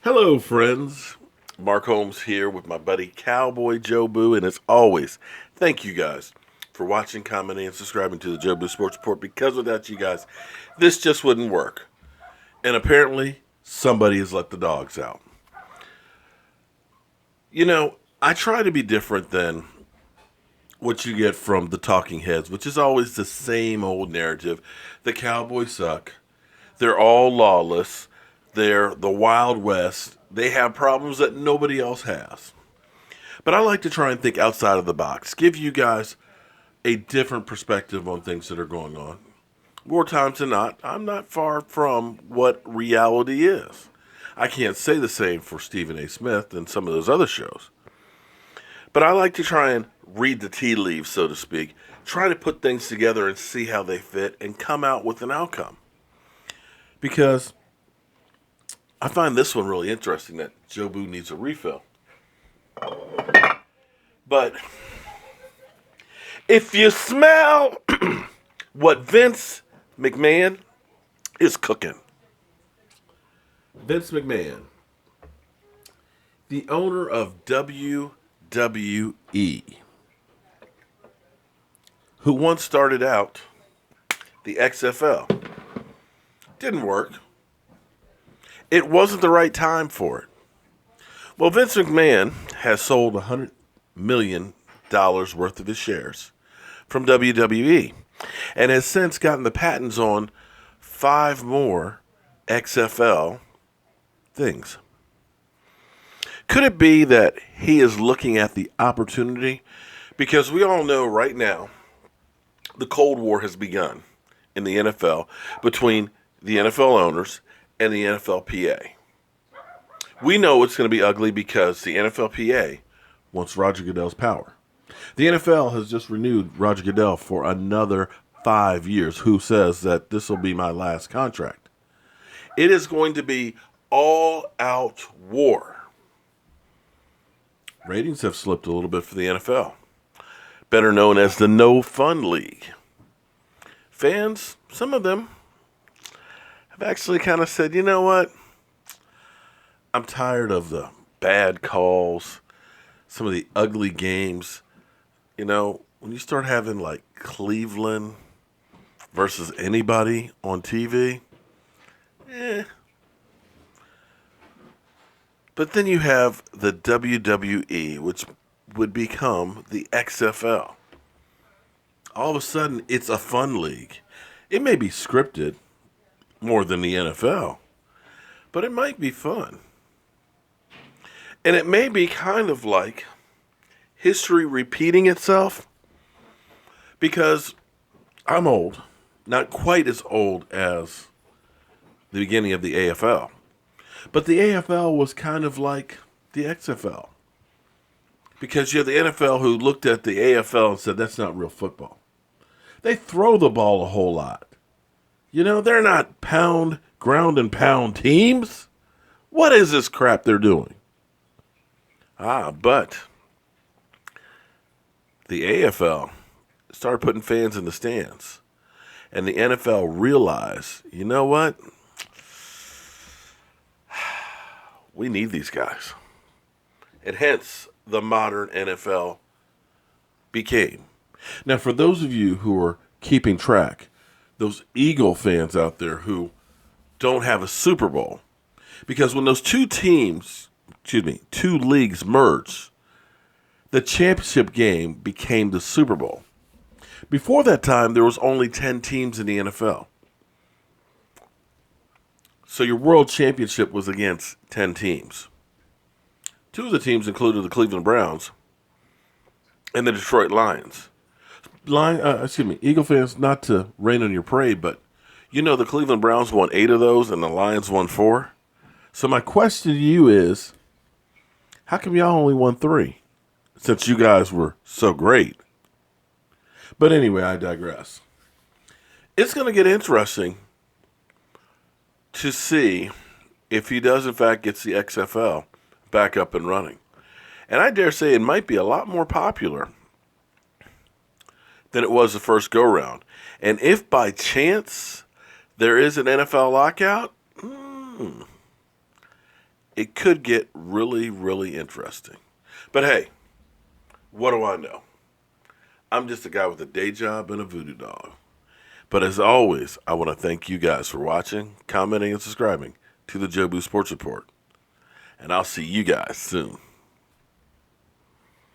Hello, friends. Mark Holmes here with my buddy Cowboy Joe Boo, and as always, thank you guys for watching, commenting, and subscribing to the Joe Boo Sports Report. Because without you guys, this just wouldn't work. And apparently, somebody has let the dogs out. You know, I try to be different than what you get from the talking heads, which is always the same old narrative. The Cowboys suck. They're all lawless. They're the Wild West. They have problems that nobody else has. But I like to try and think outside of the box, give you guys a different perspective on things that are going on. More times than not, I'm not far from what reality is. I can't say the same for Stephen A. Smith and some of those other shows. But I like to try and read the tea leaves, so to speak, try to put things together and see how they fit and come out with an outcome. Because I find this one really interesting that Joe Boo needs a refill. But if you smell what Vince McMahon is cooking. Vince McMahon, the owner of WWE, who once started out the XFL. Didn't work. It wasn't the right time for it. Well, Vince McMahon has sold $100 million worth of his shares from WWE and has since gotten the patents on 5 more XFL things. Could it be that he is looking at the opportunity? Because we all know right now the Cold War has begun in the NFL between the NFL owners and the NFLPA. We know it's going to be ugly because the NFLPA wants Roger Goodell's power. The NFL has just renewed Roger Goodell for another 5 years, who says that this will be my last contract. It is going to be all-out war. Ratings have slipped a little bit for the NFL, better known as the No Fun League. Fans, some of them, have actually kind of said, you know what? I'm tired of the bad calls, some of the ugly games. You know, when you start having like Cleveland versus anybody on TV, But then you have the WWE, which would become the XFL. All of a sudden, it's a fun league. It may be scripted more than the NFL, but it might be fun. And it may be kind of like history repeating itself, because I'm old, not quite as old as the beginning of the AFL. But the AFL was kind of like the XFL. Because you have the NFL who looked at the AFL and said, that's not real football. They throw the ball a whole lot. You know, they're not ground and pound teams. What is this crap they're doing? But the AFL started putting fans in the stands. And the NFL realized, you know what? We need these guys. And hence, the modern NFL became. Now, for those of you who are keeping track, those Eagle fans out there who don't have a Super Bowl, because when those two leagues merged, the championship game became the Super Bowl. Before that time, there was only 10 teams in the NFL. So your world championship was against 10 teams. 2 of the teams included the Cleveland Browns and the Detroit Lions. Eagle fans, not to rain on your parade, but you know the Cleveland Browns won 8 of those and the Lions won 4. So my question to you is, how come y'all only won 3? Since you guys were so great. But anyway, I digress. It's going to get interesting to see if he does, in fact, gets the XFL back up and running. And I dare say it might be a lot more popular than it was the first go-round. And if by chance there is an NFL lockout, it could get really, really interesting. But hey, what do I know? I'm just a guy with a day job and a voodoo dog. But as always, I want to thank you guys for watching, commenting, and subscribing to the Jobu Sports Report. And I'll see you guys soon.